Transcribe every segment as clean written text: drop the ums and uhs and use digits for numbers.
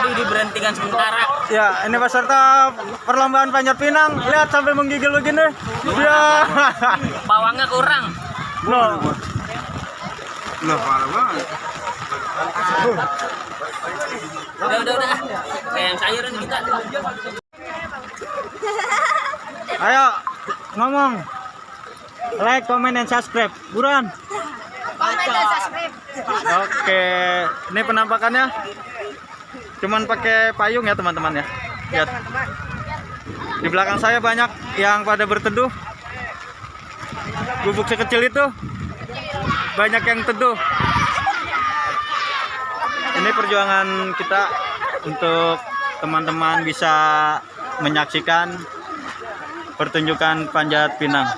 jadi diberhentikan sementara. Ya, ini peserta perlombaan panjat pinang. Lihat sampai menggigil begini. Ya. Bawangnya kurang. Loh. Parah banget. Udah. Kayak yang sayuran kita. Ayo, ngomong. Like, comment, dan subscribe. Buruan. Oke, ini penampakannya. Cuman pakai payung ya teman-teman ya. Lihat. Di belakang saya banyak yang pada berteduh. Gubuk sekecil itu banyak yang teduh. Ini perjuangan kita untuk teman-teman bisa menyaksikan pertunjukan panjat pinang.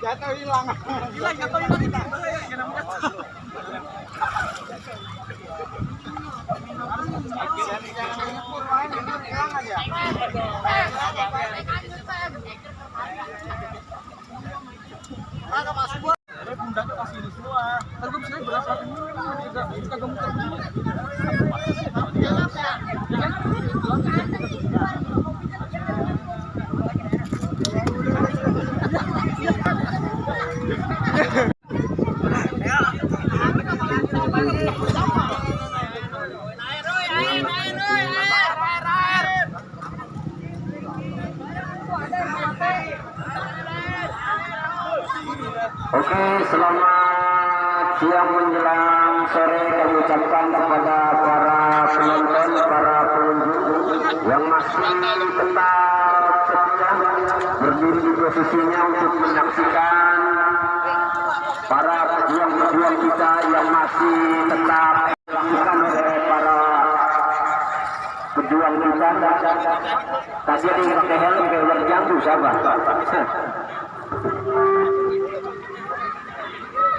Jatuh hilang. Oke, selamat siang menjelang sore kami ucapkan kepada para penonton, para pengunjung yang masih tetap setia berdiri di posisinya untuk menyaksikan para pejuang-pejuang kita yang masih tetap dilakukan oleh para pejuang kita. Tadi ada yang pakai helm kayak ular janggu, sahabat.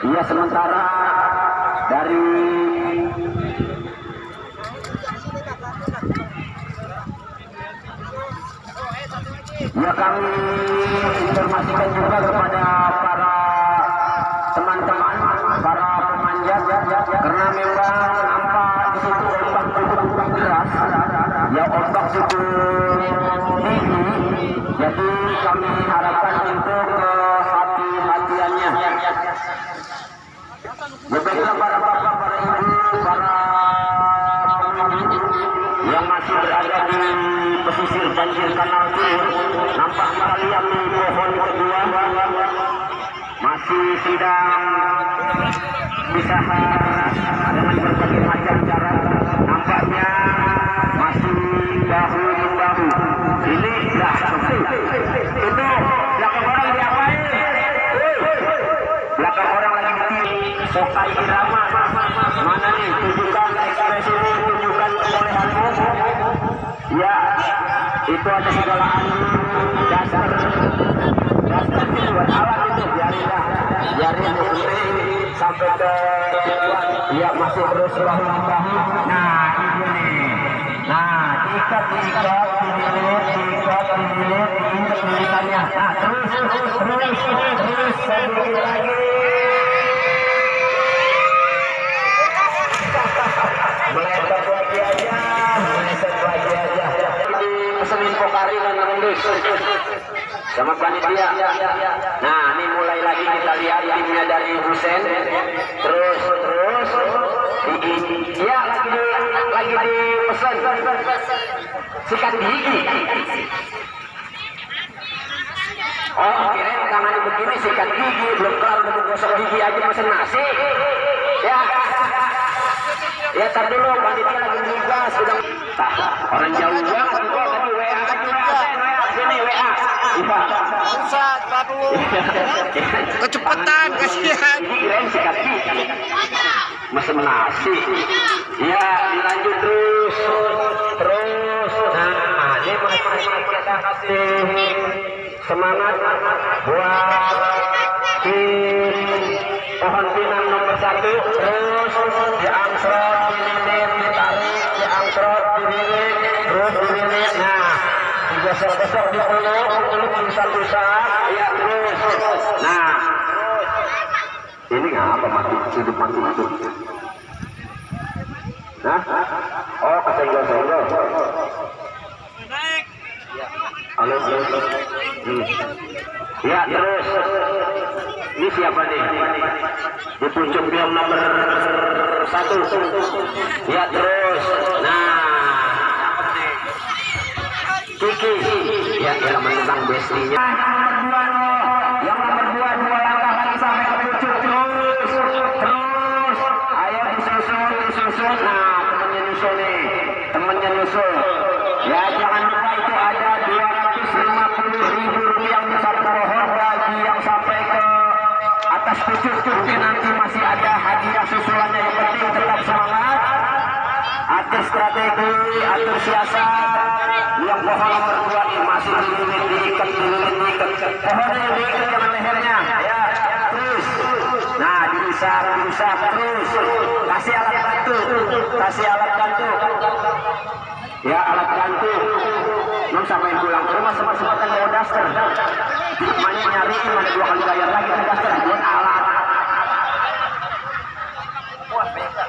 Iya, sementara dari ya kami informasikan juga kepada para teman-teman, para pemanjat, karena memang nampak di situ ombak cukup deras, ya ombak cukup tinggi, jadi kami harapkan untuk hati-hatiannya. Baiklah para bapak, para ibu, para pengunjung yang masih berada di pesisir banjir Kanal Timur, nampak kalian di pohon kedua masih sedang berusaha dengan berbagai macam cara, nampaknya masih bahu-bahu. Ini dah selesai. Itu belakang orang diapain? Belakang orang lagi sokai irama. Mana nih? Tunjukkan ekspresimu, tunjukkan kebolehanmu. Ya, itu ada segala dasar itu buat alat itu, biarin sampai ke ya masih terus bahu-bahu. Nah ini nih, nah diikat dililit, diinjak lilitannya. Nah terus sedikit lagi. Meleset lagi aja. Senin Pokari dan Ngendus. sama panitia. Nah, ini mulai lagi kita lihat timnya dari Husen. Terus ya lagi dipesan sikat gigi. Oh, kirain tangannya begini sikat gigi, belum kelar udah gosok gigi aja pesen nasi. Ya tar dulu, panitia lagi nugas sudah. Orang jauh banget itu tadi WA sini WA. Iya. Pusat, dulu. Kecepatan, kasihan. Kirain sikat gigi. Mesen nasi. Ya, dilanjut terus. Nah, ini kita kasih semangat buat tim pohon pinang nomor 1. Terus diangkrot, dililit, ditarik, diangkrot, dililit, terus dililit. Nah, digosok-gosok di peluk rusak-rusak. Ya terus. Nah, ini apa mati? Hidup mati itu. Nah, oh kesenggol-senggol. Halo. Ya terus. Ini siapa nih? Di pucuk yang nomor 1. Ya terus. Nah, Kiki. Ya menentang bestinya. Yang nomor 2 2 langkah lagi sampai ke pucuk terus. Ayo disusun. Nah, temennya nyusul. Ya jangan lupa itu ada 250.000 rupiah untuk satu pohon bagi yang sampai ke atas pucuk. Mungkin nanti masih ada hadiah susulannya. Yang penting tetap semangat, atur strategi, atur siasat. Yang pohon nomor 2 ini masih diikat. Pohonnya diikat dengan lehernya. Ya terus. Nah dirusak terus. Kasih alat bantu. Ya alat bantu. Belum sampai pulang ke rumah sempat-sempatan bawa daster. Namanya nyariin mana 2 kali bayar lagi ke daster buat alat. Wah, beda.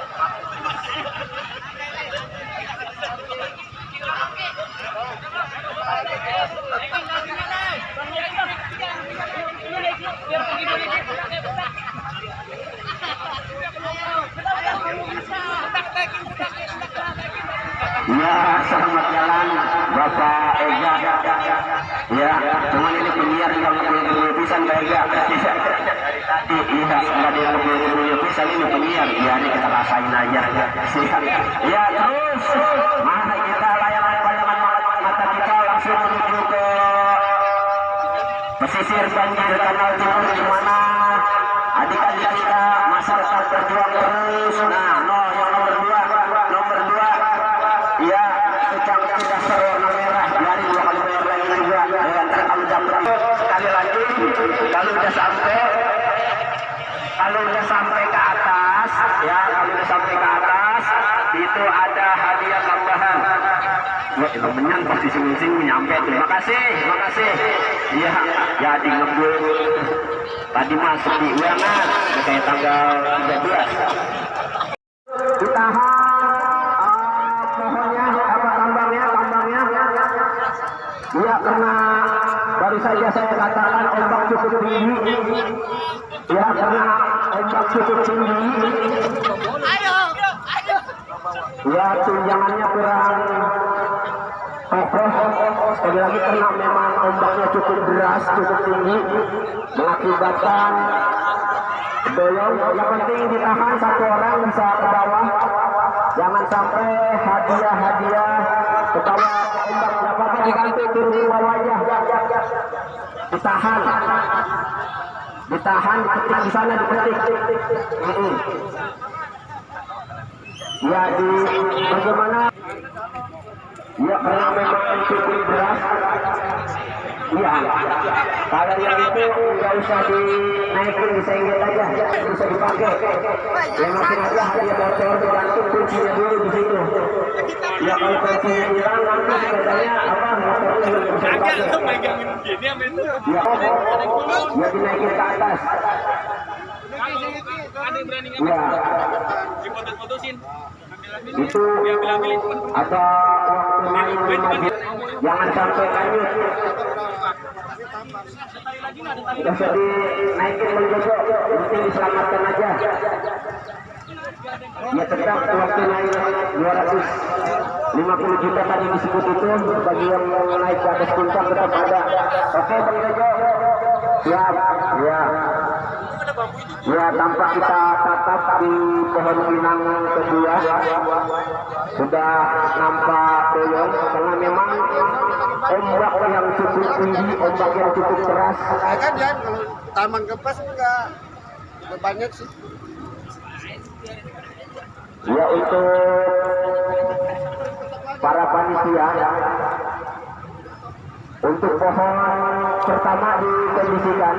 Ya, selamat jalan Bapak Ega. Ya, cuman ini penyiar yang lebih pisan Pak Ega. Iya, nggak ada yang lebih pisan ini penyiar. Ya, ini kita rasain aja. Ya, terus mana kita layangan mata kita langsung menuju ke pesisir banjir Kanal Timur di mana adik-adik kita masyarakat berjuang terus. Nah, yang nomor 2. Ya, kecang kita warna merah dari 2 kali bayar lagi juga. Antara kalau dapat sekali lagi, kalau udah sampai ke atas, ya kalau udah sampai ke atas itu ada hadiah tambahan. Wah, itu menyan pasti sing nyampe. Terima kasih. Iya, jadi ngebul. Tadi masuk di uangan, kayak tanggal 13. Ditahan. Ya karena baru saja saya katakan ombak cukup tinggi. Ya karena ombak cukup tinggi. Ya tunjangannya kurang kokoh. Sekali lagi karena memang ombaknya cukup deras, cukup tinggi, mengakibatkan belum. Yang penting ditahan 1 orang bisa ke bawah. Jangan sampai hadiah ke bawah ombak. Diganti turun ke bawahnya. Ditahan, diketik di sana, dipetik. Ya bagaimana? Ya karena memang cukup beras. Iya. Kalau yang itu nggak usah dinaikin, disenggol aja, bisa dipakai. Yang masih ada hadiah motor digantung kuncinya dulu di situ. Ya kalau kuncinya hilang nanti sepedanya motornya bisa dipakai. Ya dinaikin ke atas. Ya. Itu ada waktu main. Jangan sampai lanjut. Tidak usah dinaikin Bang Jojo, yang penting diselamatkan aja. Ya tetap waktu naik 250 juta tadi disebut itu, bagi yang mau naik ke atas puncak tetap ada. Oke Bang Jojo, siap. Ya. Ya, tampak kita tatap di pohon pinang kedua sudah nampak goyang karena memang ombak yang cukup tinggi, ombak yang cukup keras. Kan ya kalau taman kepas enggak banyak sih. Ya, untuk para panitia, untuk pohon pertama dikondisikan.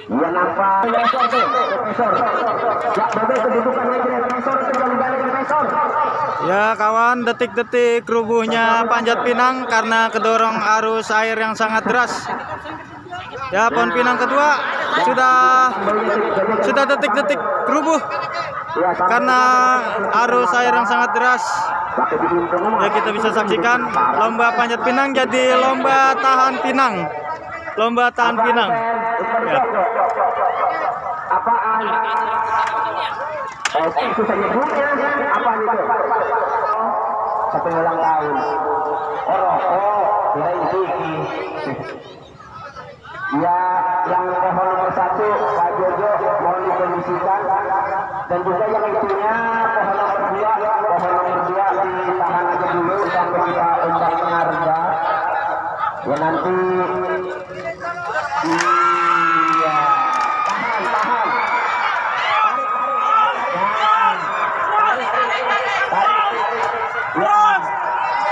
Ya nampak Profesor. Ya, bagai kedudukan lagi Profesor, kembali balik Profesor. Ya kawan, detik-detik rubuhnya Panjat Pinang karena kedorong arus air yang sangat deras. Ya, pohon pinang kedua sudah detik-detik rubuh karena arus air yang sangat deras. Ya, kita bisa saksikan lomba panjat pinang jadi lomba tahan pinang. Lomba tahan pinang. Ya. Apaan? Susah nyebutnya. Apaan itu? Satu ulang tahun. Kirain Vicky. Ya, yang pohon nomor 1 Pak Jojo mohon dikondisikan, dan juga yang itunya pohon nomor 2 ditahan aja dulu sampai kita undangnya reda. Ya nanti iya tahan. Ya,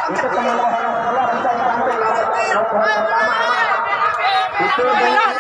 itu teman pohon nomor 2 bisa sampai pohon pertama. Itu lihat.